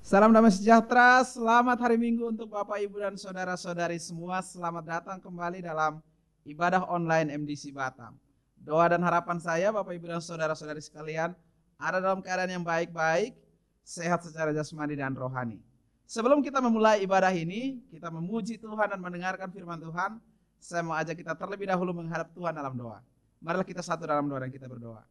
Salam damai sejahtera, selamat hari Minggu untuk Bapak, Ibu, dan saudara-saudari semua. Selamat datang kembali dalam ibadah online MDC Batam. Doa dan harapan saya, Bapak, Ibu, dan saudara-saudari sekalian, ada dalam keadaan yang baik-baik, sehat secara jasmani dan rohani. Sebelum kita memulai ibadah ini, kita memuji Tuhan dan mendengarkan firman Tuhan. Saya mau ajak kita terlebih dahulu menghadap Tuhan dalam doa. Marilah kita satu dalam doa dan kita berdoa.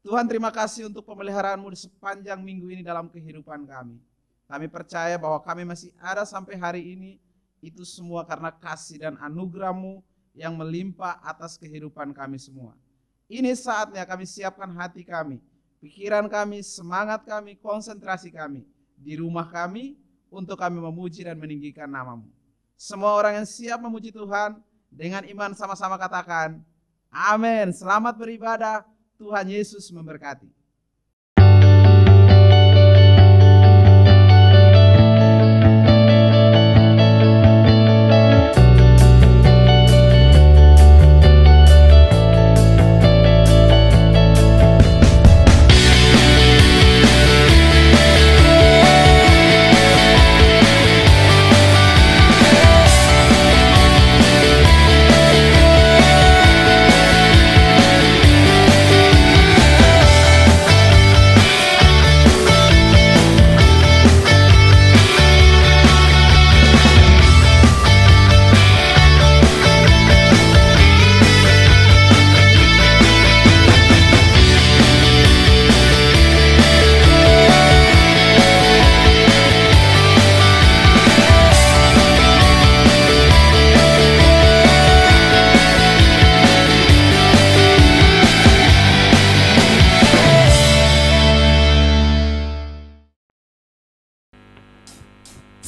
Tuhan, terima kasih untuk pemeliharaan-Mu di sepanjang minggu ini dalam kehidupan kami. Kami percaya bahwa kami masih ada sampai hari ini, itu semua karena kasih dan anugerah-Mu yang melimpah atas kehidupan kami semua. Ini saatnya kami siapkan hati kami, pikiran kami, semangat kami, konsentrasi kami, di rumah kami, untuk kami memuji dan meninggikan nama-Mu. Semua orang yang siap memuji Tuhan, dengan iman sama-sama katakan, amin. Selamat beribadah, Tuhan Yesus memberkati.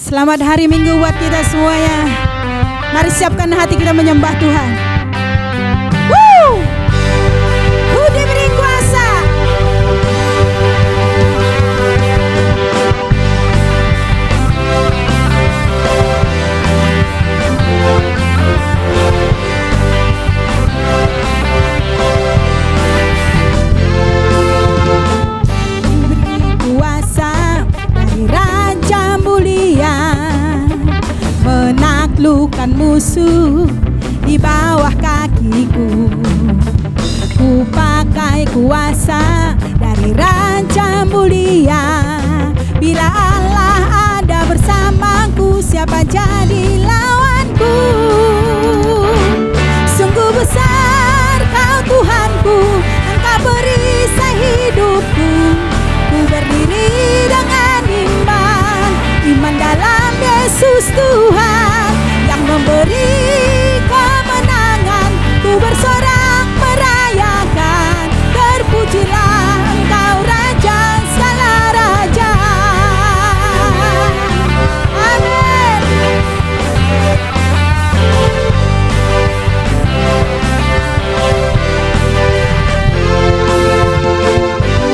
Selamat hari Minggu buat kita semuanya. Mari siapkan hati kita menyembah Tuhan. Ku diberi kuasa. Diberi kuasa dari Raja Mulia, menaklukkan musuh di bawah kakiku. Ku pakai kuasa dari Raja Mulia. Bila Allah ada bersamaku, siapa jadi lawanku? Sungguh besar Kau Tuhanku, Engkau perisai hidupku. Ku berdiri dengan iman, iman dalam Yesus Tuhan yang memberi kemenangan. Ku bersorak merayakan, terpujilah Engkau Raja segala raja. Amin.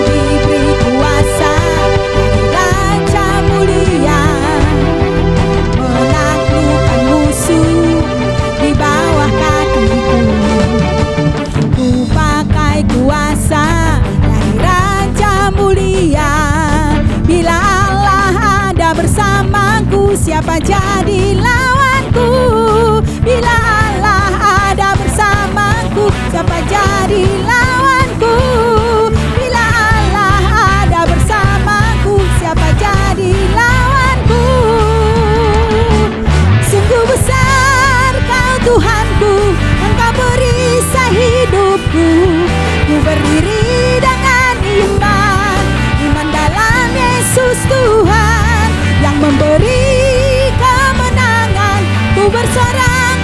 Diberi kuasa dari Raja Mulia, menaklukkan musuh di bawah kakiku. Ku pakai kuasa dari Raja Mulia. Bila Allah ada bersamaku, siapa jadi lawanku? Bila Allah ada bersamaku, siapa jadi lawanku? Bila Allah ada bersamaku, siapa jadi lawanku? Sungguh besar Kau Tuhanku, Engkau perisai hidupku. Ku berdiri dengan iman, iman dalam Yesus Tuhan yang memberi kemenangan. Ku bersorak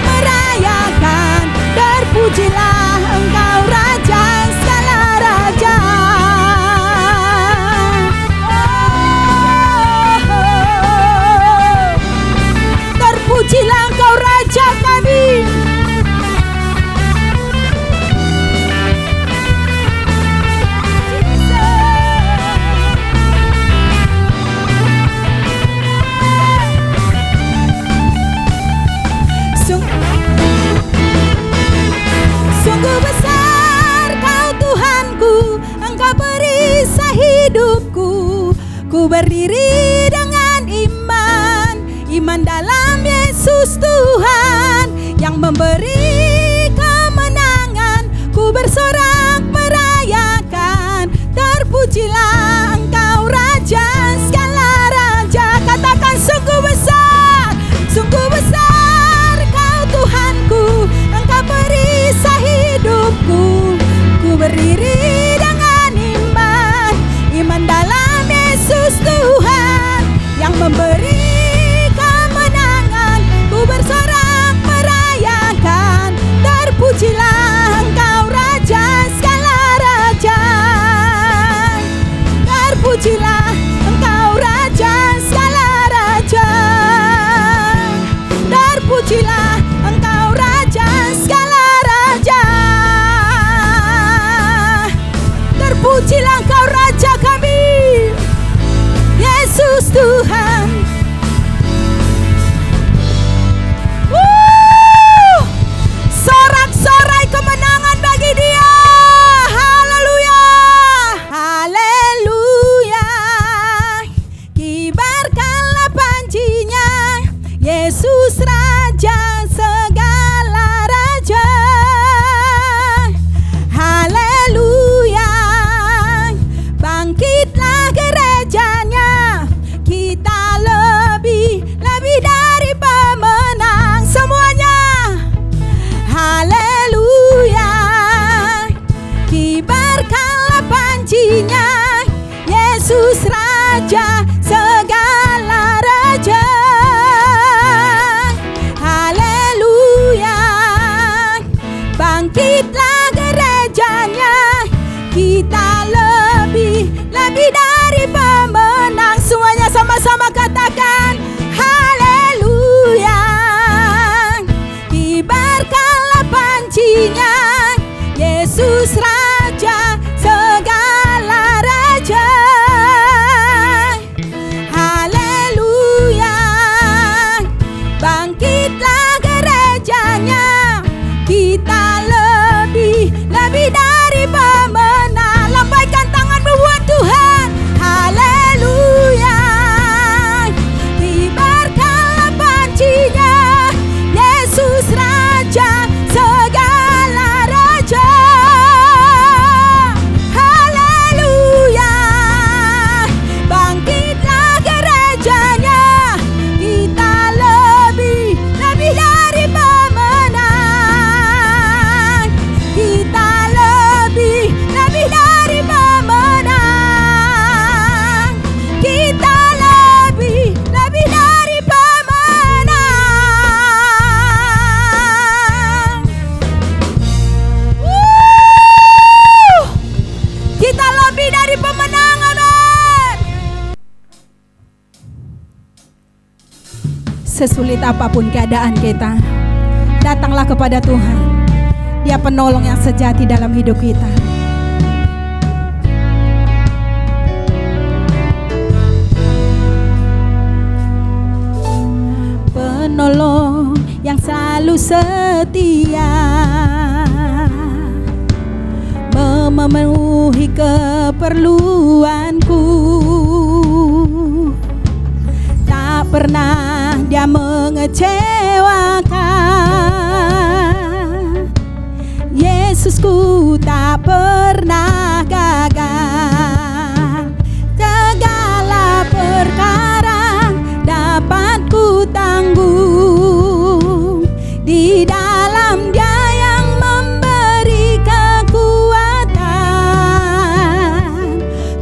Iman dalam Yesus Tuhan yang memberi kemenangan, ku bersorak merayakan. Terpujilah Engkau Raja segala raja. Katakan sungguh besar Kau Tuhanku, Engkau perisai hidupku. Ku berdiri dengan iman dalam Yesus Tuhan yang memberi kemenangan, ku bersorak merayakan. Terpujilah Engkau Raja segala raja. Terpujilah Engkau Raja segala raja. Terpujilah Engkau Raja segala raja. Terpujilah Engkau Raja kami, Yesus Tuhan. Sorak-sorai kemenangan bagi Dia. Haleluya, haleluya. Kibarkanlah pancinya, Yesus Raja segala raja. Haleluya. Bangkitlah gerejanya, kita lebih dari pemenang semuanya. Haleluya. Kibarkanlah pancinya, Yesus Raja segala raja. Haleluya. Bangkitlah gerejanya, kita lebih dari pemenang. Semuanya sama-sama katakan haleluya. Kibarkanlah pancinya, Yesus Raja segala raja. Haleluya. Bangkitlah gerejanya, kita lebih dari pemenang. Lambaikan tanganmu buat Tuhan. Haleluya. Kibarkanlah pancinya, Yesus Raja segala raja. Haleluya. Bangkitlah gerejanya, kita lebih dari pemenang. Kita lebih dari pemenang. Kita lebih dari pemenang. Kita lebih dari pemenang, amin. Sesulit apapun keadaan kita, datanglah kepada Tuhan. Dia penolong yang sejati dalam hidup kita. Penolong yang selalu setia, memenuhi keperluanku. Tak pernah Dia mengecewakan. Yesusku tak pernah gagal. Segala perkara dapat ku tanggung di dalam Dia yang memberi kekuatan.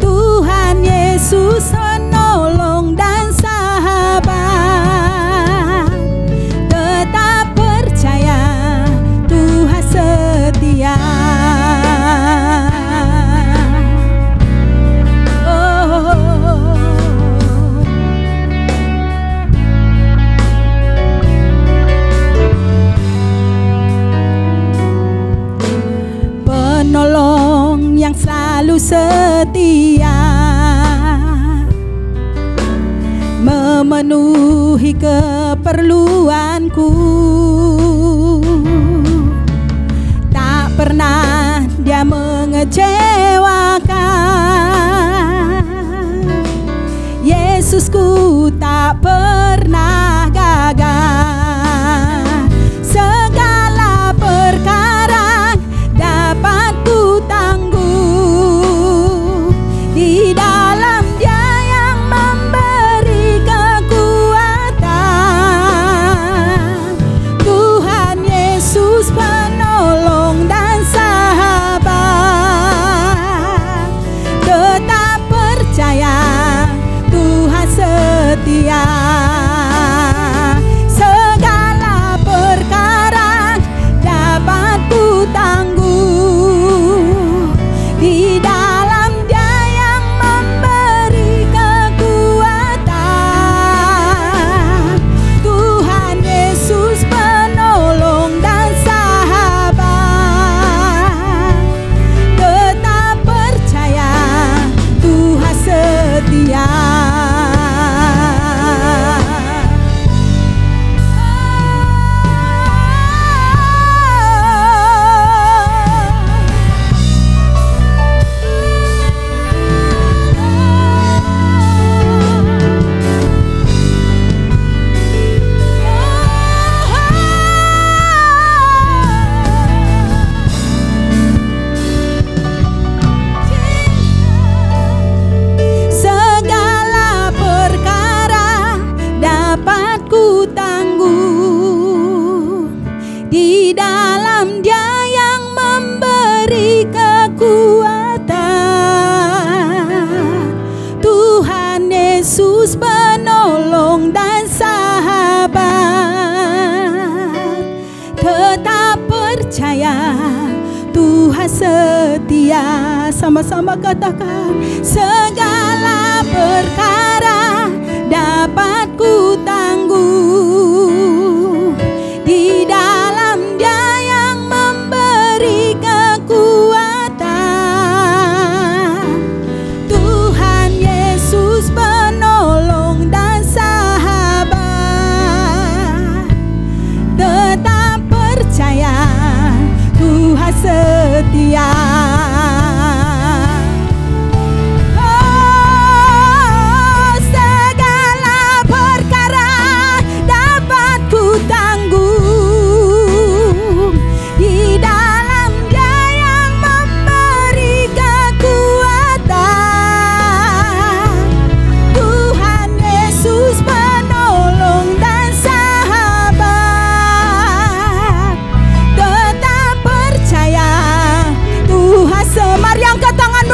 Tuhan Yesus menolong dan sahabat. Tetap percaya, Tuhan setia. Penolong yang selalu setia, memenuhi keperluanku. Tak pernah Dia mengecewakan. Yesusku tak pernah percaya Tuhan setia. Sama-sama katakan, segala perkara dapat ku tangguh di dalam Dia yang memberi kekuatan. Tuhan Yesus penolong dan sahabat, tetap percaya Tuhan setia.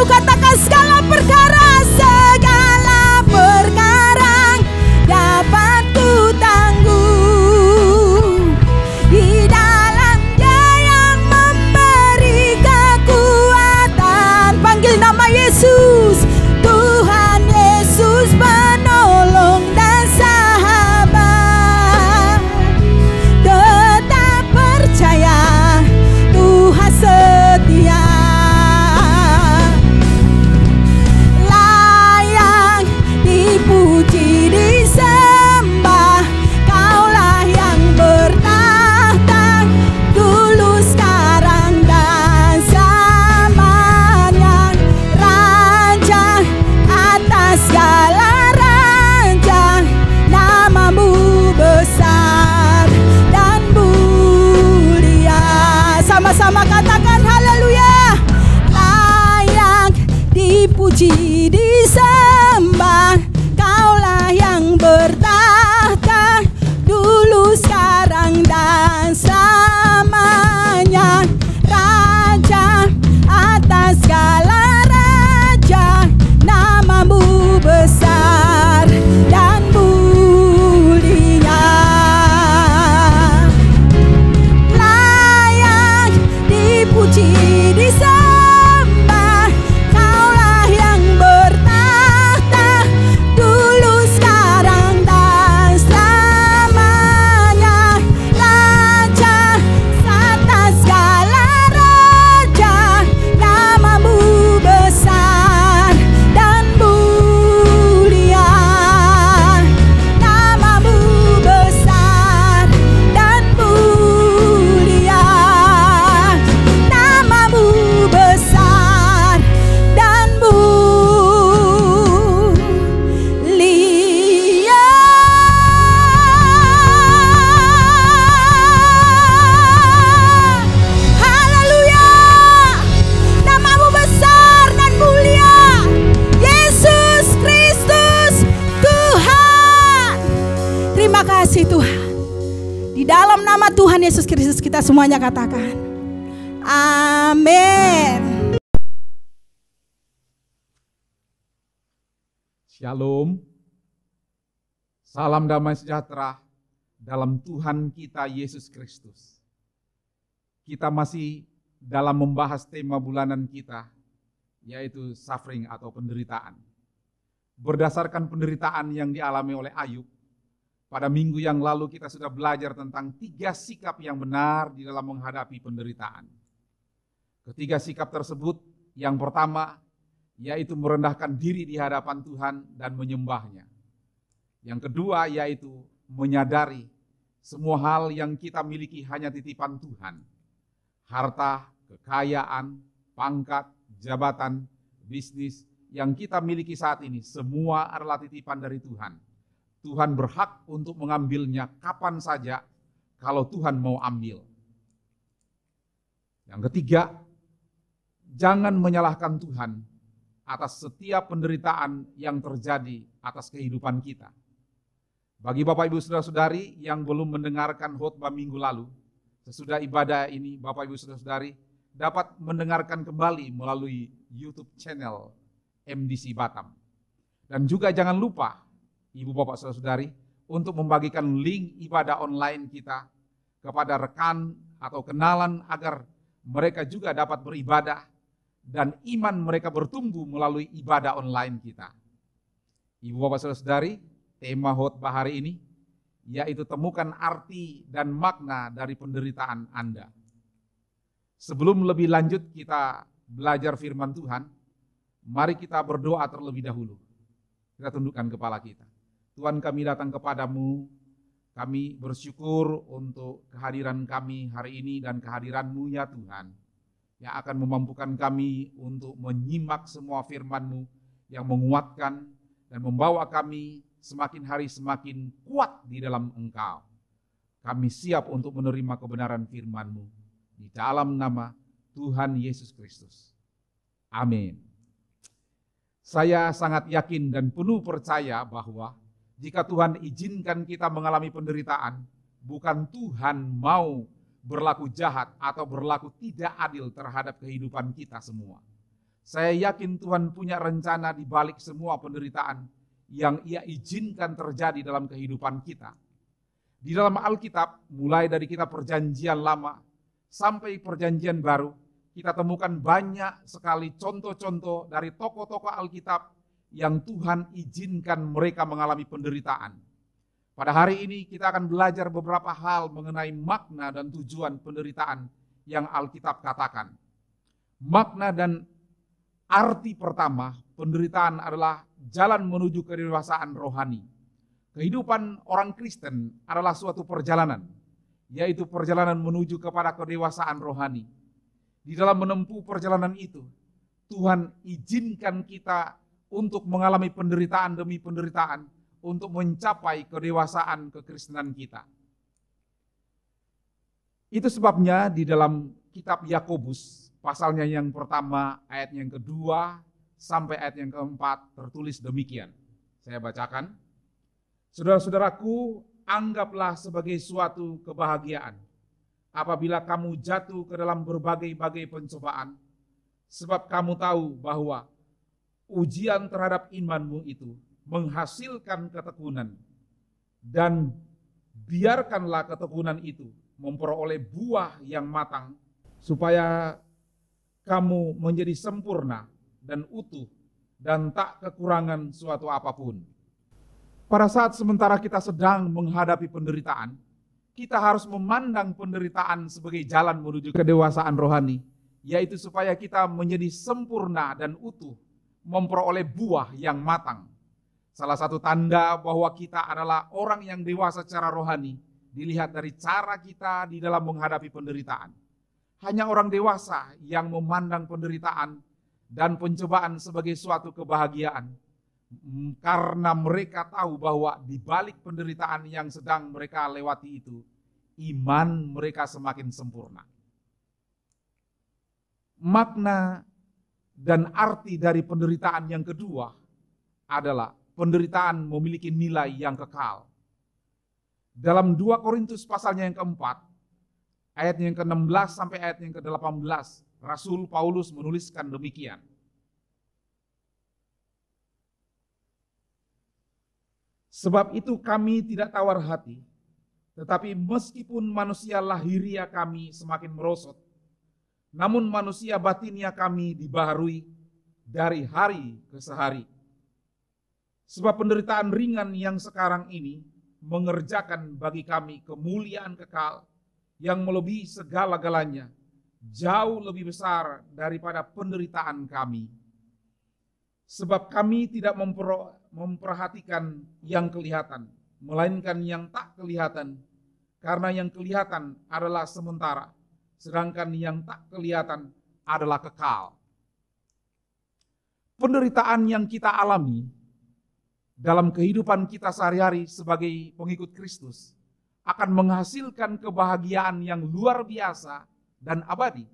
Katakan segala perkara dapat ku tangguh di dalam Dia yang memberi kekuatan. Panggil nama Yesus. Tuhan Yesus penolong dan sahabat, tetap percaya Tuhan setia. Puji disembah, Kaulah yang bertahta, dulu sekarang dan selamanya. Raja atas segala raja, namamu besar dan mulia. Sama-sama katakan haleluya. Layak dipuji disembah, Kaulah yang bertahta, dulu sekarang dan selamanya. Raja atas segala raja, namamu besar dan mulia. Layak dipuji disembah, Kaulah yang bertahta, dulu sekarang dan selamanya. Raja atas segala raja, namamu besar dan mulia. Namamu besar dan mulia. Namamu besar dan mulia. Haleluya. Namamu besar dan mulia, Yesus Kristus Tuhan. Terima kasih Tuhan. Di dalam nama Tuhan Yesus Kristus kita semuanya katakan amin. Shalom. Salam damai sejahtera dalam Tuhan kita Yesus Kristus. Kita masih dalam membahas tema bulanan kita, yaitu suffering atau penderitaan. Berdasarkan penderitaan yang dialami oleh Ayub, pada minggu yang lalu kita sudah belajar tentang 3 sikap yang benar di dalam menghadapi penderitaan. Ketiga sikap tersebut, yang pertama yaitu merendahkan diri di hadapan Tuhan dan menyembahnya. Yang kedua yaitu menyadari semua hal yang kita miliki hanya titipan Tuhan. Harta, kekayaan, pangkat, jabatan, bisnis yang kita miliki saat ini semua adalah titipan dari Tuhan. Tuhan berhak untuk mengambilnya kapan saja kalau Tuhan mau ambil. Yang ketiga, jangan menyalahkan Tuhan atas setiap penderitaan yang terjadi atas kehidupan kita. Bagi Bapak Ibu Saudara-saudari yang belum mendengarkan khotbah minggu lalu, sesudah ibadah ini Bapak Ibu Saudara-saudari dapat mendengarkan kembali melalui YouTube channel MDC Batam. Dan juga jangan lupa Ibu Bapak Saudara-saudari untuk membagikan link ibadah online kita kepada rekan atau kenalan agar mereka juga dapat beribadah dan iman mereka bertumbuh melalui ibadah online kita. Ibu bapak saudara-saudari, tema khotbah hari ini yaitu temukan arti dan makna dari penderitaan Anda. Sebelum lebih lanjut kita belajar firman Tuhan, mari kita berdoa terlebih dahulu. Kita tundukkan kepala kita. Tuhan, kami datang kepadamu, kami bersyukur untuk kehadiran kami hari ini dan kehadiran-Mu ya Tuhan, yang akan memampukan kami untuk menyimak semua firman-Mu yang menguatkan dan membawa kami semakin hari semakin kuat di dalam Engkau. Kami siap untuk menerima kebenaran firman-Mu di dalam nama Tuhan Yesus Kristus. Amin. Saya sangat yakin dan penuh percaya bahwa jika Tuhan izinkan kita mengalami penderitaan, bukan Tuhan mau berlaku jahat atau berlaku tidak adil terhadap kehidupan kita semua. Saya yakin Tuhan punya rencana di balik semua penderitaan yang Ia izinkan terjadi dalam kehidupan kita. Di dalam Alkitab, mulai dari kitab Perjanjian Lama sampai Perjanjian Baru, kita temukan banyak sekali contoh-contoh dari tokoh-tokoh Alkitab yang Tuhan izinkan mereka mengalami penderitaan. Pada hari ini kita akan belajar beberapa hal mengenai makna dan tujuan penderitaan yang Alkitab katakan. Makna dan arti pertama, penderitaan adalah jalan menuju kedewasaan rohani. Kehidupan orang Kristen adalah suatu perjalanan, yaitu perjalanan menuju kepada kedewasaan rohani. Di dalam menempuh perjalanan itu, Tuhan izinkan kita untuk mengalami penderitaan demi penderitaan untuk mencapai kedewasaan kekristenan kita. Itu sebabnya di dalam kitab Yakobus, pasalnya yang pertama, ayat yang kedua, sampai ayat yang keempat tertulis demikian. Saya bacakan. Saudara-saudaraku, anggaplah sebagai suatu kebahagiaan apabila kamu jatuh ke dalam berbagai-bagai pencobaan, sebab kamu tahu bahwa ujian terhadap imanmu itu menghasilkan ketekunan, dan biarkanlah ketekunan itu memperoleh buah yang matang, supaya kamu menjadi sempurna dan utuh dan tak kekurangan suatu apapun. Pada saat sementara kita sedang menghadapi penderitaan, kita harus memandang penderitaan sebagai jalan menuju kedewasaan rohani, yaitu supaya kita menjadi sempurna dan utuh, memperoleh buah yang matang. Salah satu tanda bahwa kita adalah orang yang dewasa secara rohani dilihat dari cara kita di dalam menghadapi penderitaan. Hanya orang dewasa yang memandang penderitaan dan pencobaan sebagai suatu kebahagiaan, karena mereka tahu bahwa di balik penderitaan yang sedang mereka lewati itu, iman mereka semakin sempurna. Makna dan arti dari penderitaan yang kedua adalah penderitaan memiliki nilai yang kekal. Dalam 2 Korintus pasalnya yang keempat, ayat yang ke-16 sampai ayat yang ke-18, Rasul Paulus menuliskan demikian. Sebab itu kami tidak tawar hati, tetapi meskipun manusia lahiria kami semakin merosot, namun manusia batinia kami dibaharui dari hari ke hari. Sebab penderitaan ringan yang sekarang ini mengerjakan bagi kami kemuliaan kekal yang melebihi segala-galanya, jauh lebih besar daripada penderitaan kami. Sebab kami tidak memperhatikan yang kelihatan, melainkan yang tak kelihatan, karena yang kelihatan adalah sementara, sedangkan yang tak kelihatan adalah kekal. Penderitaan yang kita alami dalam kehidupan kita sehari-hari sebagai pengikut Kristus akan menghasilkan kebahagiaan yang luar biasa dan abadi.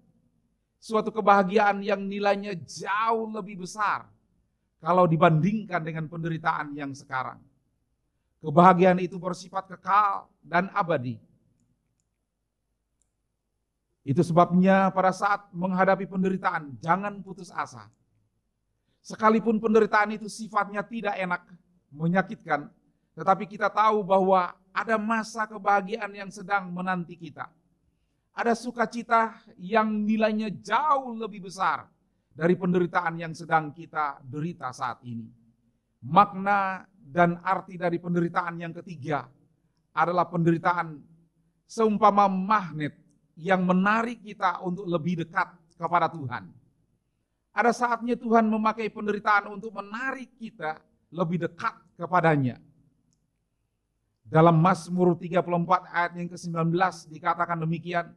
Suatu kebahagiaan yang nilainya jauh lebih besar kalau dibandingkan dengan penderitaan yang sekarang. Kebahagiaan itu bersifat kekal dan abadi. Itu sebabnya pada saat menghadapi penderitaan, jangan putus asa. Sekalipun penderitaan itu sifatnya tidak enak, menyakitkan, tetapi kita tahu bahwa ada masa kebahagiaan yang sedang menanti kita. Ada sukacita yang nilainya jauh lebih besar dari penderitaan yang sedang kita derita saat ini. Makna dan arti dari penderitaan yang ketiga adalah penderitaan seumpama magnet yang menarik kita untuk lebih dekat kepada Tuhan. Ada saatnya Tuhan memakai penderitaan untuk menarik kita lebih dekat kepadanya. Dalam Mazmur 34 ayat yang ke-19 dikatakan demikian,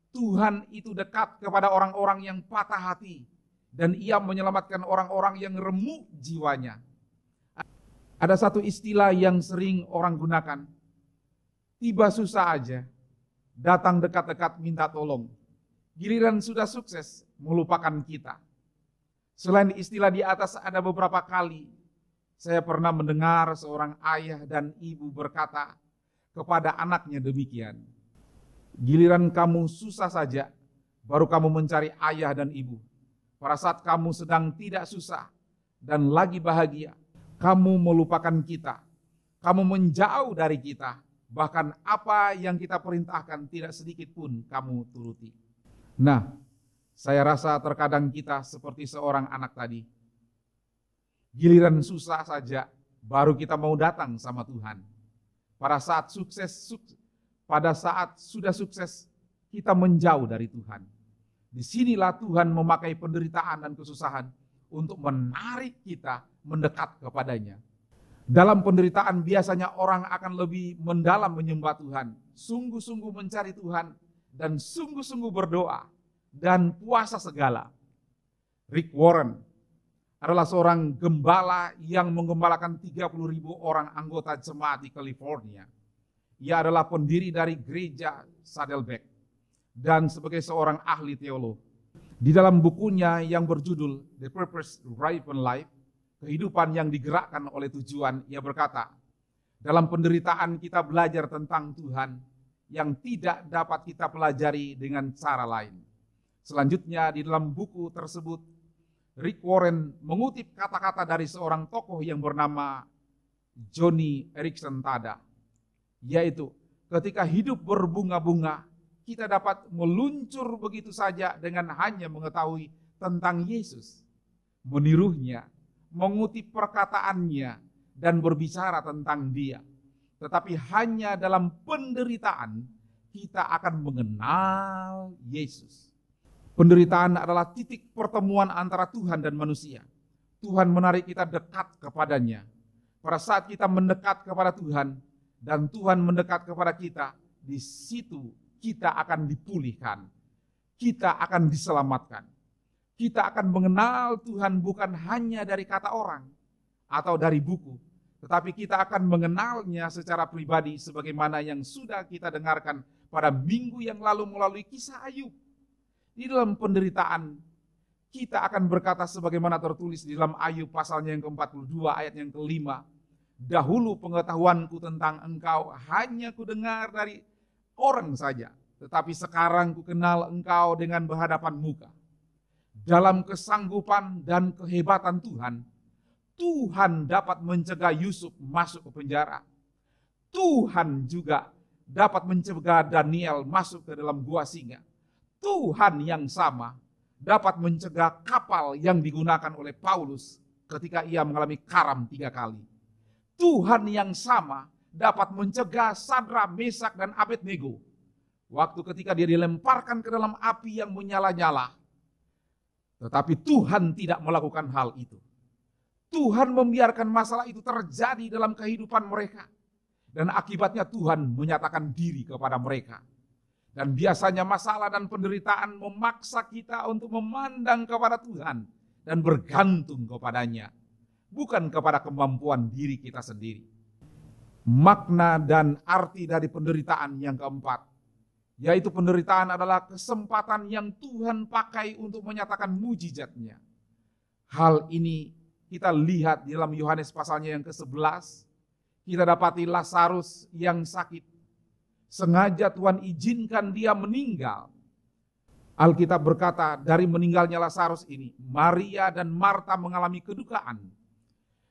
Tuhan itu dekat kepada orang-orang yang patah hati dan ia menyelamatkan orang-orang yang remuk jiwanya. Ada satu istilah yang sering orang gunakan, tiba susah aja, datang dekat-dekat minta tolong. Giliran sudah sukses, melupakan kita. Selain istilah di atas, ada beberapa kali saya pernah mendengar seorang ayah dan ibu berkata kepada anaknya demikian. Giliran kamu susah saja, baru kamu mencari ayah dan ibu. Pada saat kamu sedang tidak susah dan lagi bahagia, kamu melupakan kita. Kamu menjauh dari kita. Bahkan apa yang kita perintahkan tidak sedikit pun kamu turuti. Nah, saya rasa terkadang kita seperti seorang anak tadi. Giliran susah saja, baru kita mau datang sama Tuhan. Pada saat sudah sukses, kita menjauh dari Tuhan. Disinilah Tuhan memakai penderitaan dan kesusahan untuk menarik kita mendekat kepadanya. Dalam penderitaan biasanya orang akan lebih mendalam menyembah Tuhan, sungguh-sungguh mencari Tuhan, dan sungguh-sungguh berdoa, dan puasa segala. Rick Warren adalah seorang gembala yang menggembalakan 30.000 orang anggota jemaat di California. Ia adalah pendiri dari gereja Saddleback dan sebagai seorang ahli teolog. Di dalam bukunya yang berjudul The Purpose Driven Life, kehidupan yang digerakkan oleh tujuan, ia berkata, dalam penderitaan kita belajar tentang Tuhan yang tidak dapat kita pelajari dengan cara lain. Selanjutnya di dalam buku tersebut, Rick Warren mengutip kata-kata dari seorang tokoh yang bernama Joni Eareckson Tada, yaitu ketika hidup berbunga-bunga, kita dapat meluncur begitu saja dengan hanya mengetahui tentang Yesus, menirunya, mengutip perkataannya, dan berbicara tentang Dia. Tetapi hanya dalam penderitaan kita akan mengenal Yesus. Penderitaan adalah titik pertemuan antara Tuhan dan manusia. Tuhan menarik kita dekat kepadanya. Pada saat kita mendekat kepada Tuhan dan Tuhan mendekat kepada kita, di situ kita akan dipulihkan. Kita akan diselamatkan. Kita akan mengenal Tuhan bukan hanya dari kata orang atau dari buku, tetapi kita akan mengenalnya secara pribadi sebagaimana yang sudah kita dengarkan pada minggu yang lalu melalui kisah Ayub. Di dalam penderitaan, kita akan berkata sebagaimana tertulis di dalam Ayub pasalnya yang ke-42 ayat yang ke-5. Dahulu pengetahuanku tentang engkau hanya kudengar dari orang saja, tetapi sekarang kukenal engkau dengan berhadapan muka. Dalam kesanggupan dan kehebatan Tuhan, Tuhan dapat mencegah Yusuf masuk ke penjara. Tuhan juga dapat mencegah Daniel masuk ke dalam gua singa. Tuhan yang sama dapat mencegah kapal yang digunakan oleh Paulus ketika ia mengalami karam 3 kali. Tuhan yang sama dapat mencegah Sadra, Mesak, dan Abednego waktu ketika dia dilemparkan ke dalam api yang menyala-nyala. Tetapi Tuhan tidak melakukan hal itu. Tuhan membiarkan masalah itu terjadi dalam kehidupan mereka. Dan akibatnya Tuhan menyatakan diri kepada mereka. Dan biasanya masalah dan penderitaan memaksa kita untuk memandang kepada Tuhan dan bergantung kepadanya, bukan kepada kemampuan diri kita sendiri. Makna dan arti dari penderitaan yang keempat, yaitu penderitaan adalah kesempatan yang Tuhan pakai untuk menyatakan mujizatnya. Hal ini kita lihat di dalam Yohanes pasalnya yang ke-11, kita dapati Lazarus yang sakit. Sengaja Tuhan izinkan dia meninggal. Alkitab berkata dari meninggalnya Lazarus ini, Maria dan Marta mengalami kedukaan.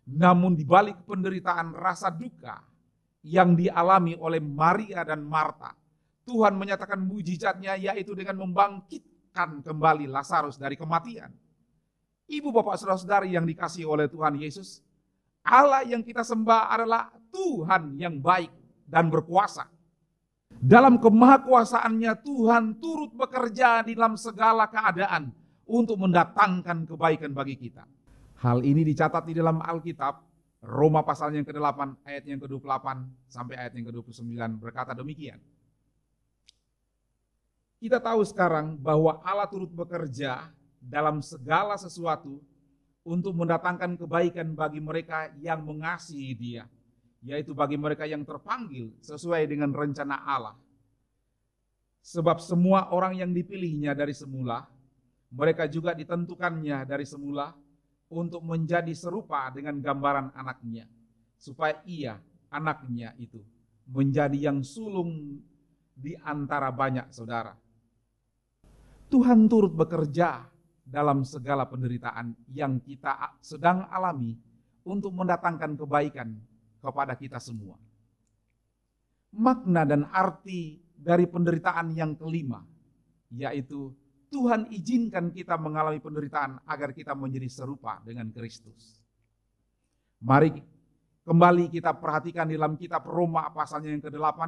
Namun di balik penderitaan rasa duka, yang dialami oleh Maria dan Marta. Tuhan menyatakan mujizatnya yaitu dengan membangkitkan kembali Lazarus dari kematian. Ibu bapak saudara-saudari yang dikasihi oleh Tuhan Yesus, Allah yang kita sembah adalah Tuhan yang baik dan berkuasa. Dalam kemahakuasaannya Tuhan turut bekerja di dalam segala keadaan untuk mendatangkan kebaikan bagi kita. Hal ini dicatat di dalam Alkitab, Roma pasal yang ke-8 ayat yang ke-28 sampai ayat yang ke-29 berkata demikian. Kita tahu sekarang bahwa Allah turut bekerja dalam segala sesuatu untuk mendatangkan kebaikan bagi mereka yang mengasihi Dia, yaitu bagi mereka yang terpanggil sesuai dengan rencana Allah. Sebab semua orang yang dipilihnya dari semula, mereka juga ditentukannya dari semula untuk menjadi serupa dengan gambaran anaknya, supaya ia, anaknya itu, menjadi yang sulung di antara banyak saudara. Tuhan turut bekerja dalam segala penderitaan yang kita sedang alami untuk mendatangkan kebaikan kepada kita semua. Makna dan arti dari penderitaan yang kelima, yaitu Tuhan izinkan kita mengalami penderitaan agar kita menjadi serupa dengan Kristus. Mari kembali kita perhatikan di dalam kitab Roma pasalnya yang ke-8,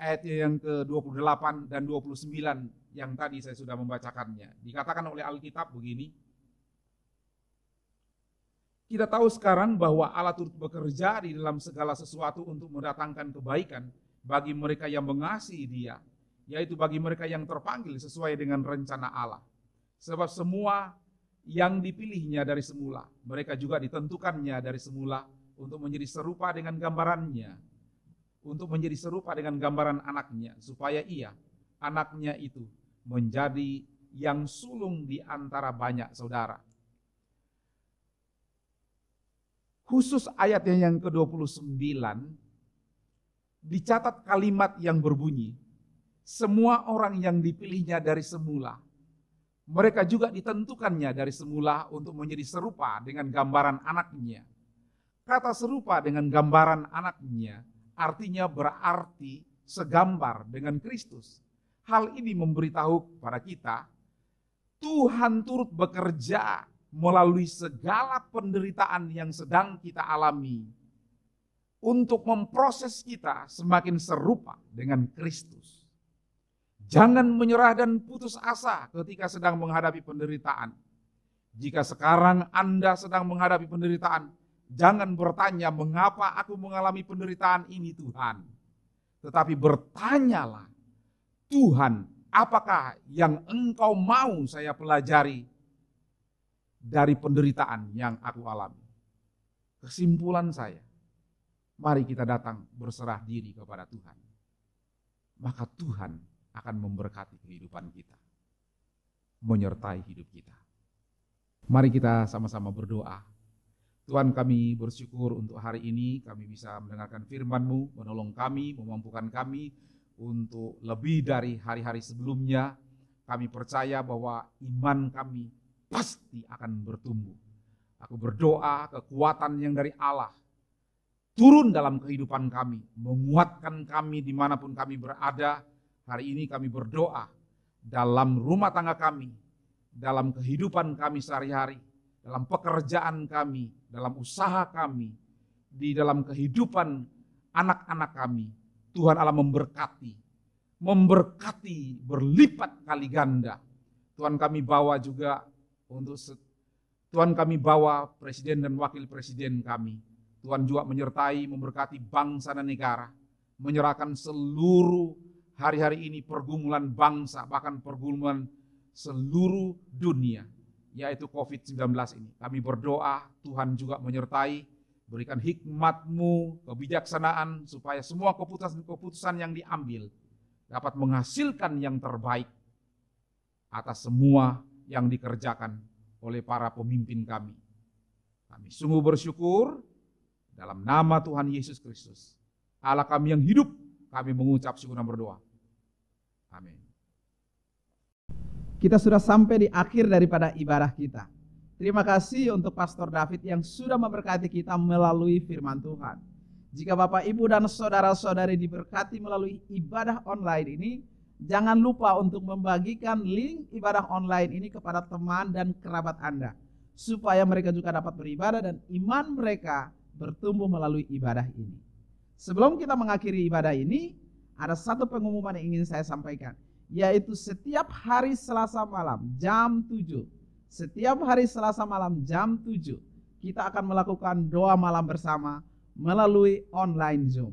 ayatnya yang ke-28 dan 29 yang tadi saya sudah membacakannya. Dikatakan oleh Alkitab begini, kita tahu sekarang bahwa Allah turut bekerja di dalam segala sesuatu untuk mendatangkan kebaikan bagi mereka yang mengasihi Dia, yaitu bagi mereka yang terpanggil sesuai dengan rencana Allah. Sebab semua yang dipilihnya dari semula, mereka juga ditentukannya dari semula untuk menjadi serupa dengan gambarannya, untuk menjadi serupa dengan gambaran anaknya, supaya ia, anaknya itu, menjadi yang sulung di antara banyak saudara. Khusus ayatnya yang ke-29, dicatat kalimat yang berbunyi, semua orang yang dipilihnya dari semula, mereka juga ditentukannya dari semula untuk menjadi serupa dengan gambaran anaknya. Kata serupa dengan gambaran anaknya artinya berarti segambar dengan Kristus. Hal ini memberitahu kepada kita, Tuhan turut bekerja melalui segala penderitaan yang sedang kita alami untuk memproses kita semakin serupa dengan Kristus. Jangan menyerah dan putus asa ketika sedang menghadapi penderitaan. Jika sekarang Anda sedang menghadapi penderitaan, jangan bertanya mengapa aku mengalami penderitaan ini Tuhan. Tetapi bertanyalah, Tuhan, apakah yang Engkau mau saya pelajari dari penderitaan yang aku alami? Kesimpulan saya, mari kita datang berserah diri kepada Tuhan. Maka Tuhan akan memberkati kehidupan kita, menyertai hidup kita. Mari kita sama-sama berdoa. Tuhan, kami bersyukur untuk hari ini kami bisa mendengarkan firman-Mu, menolong kami, memampukan kami untuk lebih dari hari-hari sebelumnya. Kami percaya bahwa iman kami pasti akan bertumbuh. Aku berdoa kekuatan yang dari Allah turun dalam kehidupan kami, menguatkan kami dimanapun kami berada. Hari ini kami berdoa dalam rumah tangga kami, dalam kehidupan kami sehari-hari, dalam pekerjaan kami, dalam usaha kami, di dalam kehidupan anak-anak kami. Tuhan Allah memberkati berlipat kali ganda. Tuhan kami bawa juga Tuhan kami bawa presiden dan wakil presiden kami. Tuhan juga menyertai, memberkati bangsa dan negara, menyerahkan seluruh hari-hari ini pergumulan bangsa, bahkan pergumulan seluruh dunia, yaitu COVID-19 ini. Kami berdoa Tuhan juga menyertai, berikan hikmat-Mu, kebijaksanaan, supaya semua keputusan yang diambil dapat menghasilkan yang terbaik atas semua yang dikerjakan oleh para pemimpin kami. Kami sungguh bersyukur dalam nama Tuhan Yesus Kristus, Allah kami yang hidup, kami mengucap syukur dan berdoa. Amin. Kita sudah sampai di akhir daripada ibadah kita. Terima kasih untuk Pastor David yang sudah memberkati kita melalui firman Tuhan. Jika Bapak, Ibu, dan saudara-saudari diberkati melalui ibadah online ini, jangan lupa untuk membagikan link ibadah online ini kepada teman dan kerabat Anda, supaya mereka juga dapat beribadah dan iman mereka bertumbuh melalui ibadah ini. Sebelum kita mengakhiri ibadah ini, ada satu pengumuman yang ingin saya sampaikan, yaitu setiap hari Selasa malam jam 7, setiap hari Selasa malam jam 7, kita akan melakukan doa malam bersama melalui online Zoom.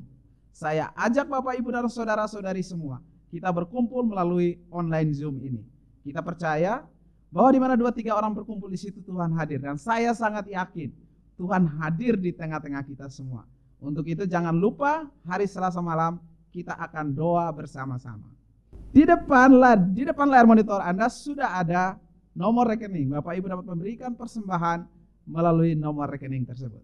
Saya ajak Bapak, Ibu, dan saudara-saudari semua, kita berkumpul melalui online Zoom ini. Kita percaya bahwa di mana 2-3 orang berkumpul di situ Tuhan hadir, dan saya sangat yakin Tuhan hadir di tengah-tengah kita semua. Untuk itu jangan lupa hari Selasa malam kita akan doa bersama-sama. Di depan layar monitor Anda sudah ada nomor rekening. Bapak, Ibu dapat memberikan persembahan melalui nomor rekening tersebut.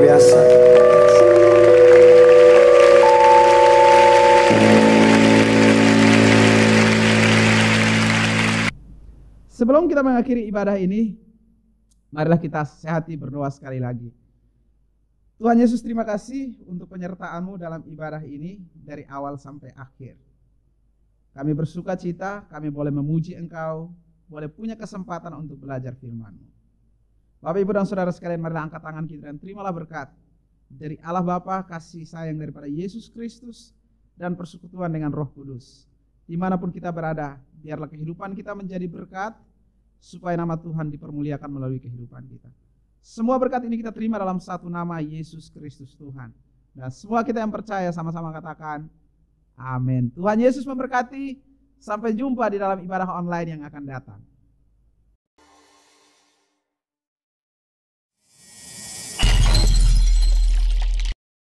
biasa. Sebelum kita mengakhiri ibadah ini, marilah kita sehati berdoa sekali lagi. Tuhan Yesus, terima kasih untuk penyertaan-Mu dalam ibadah ini dari awal sampai akhir. Kami bersuka cita, kami boleh memuji Engkau, boleh punya kesempatan untuk belajar firman-Mu. Bapak, Ibu, dan Saudara sekalian, marilah angkat tangan kita dan terimalah berkat dari Allah Bapa, kasih sayang daripada Yesus Kristus, dan persekutuan dengan Roh Kudus. Dimanapun kita berada, biarlah kehidupan kita menjadi berkat, supaya nama Tuhan dipermuliakan melalui kehidupan kita. Semua berkat ini kita terima dalam satu nama, Yesus Kristus Tuhan. Dan semua kita yang percaya sama-sama katakan, amin. Tuhan Yesus memberkati. Sampai jumpa di dalam ibadah online yang akan datang.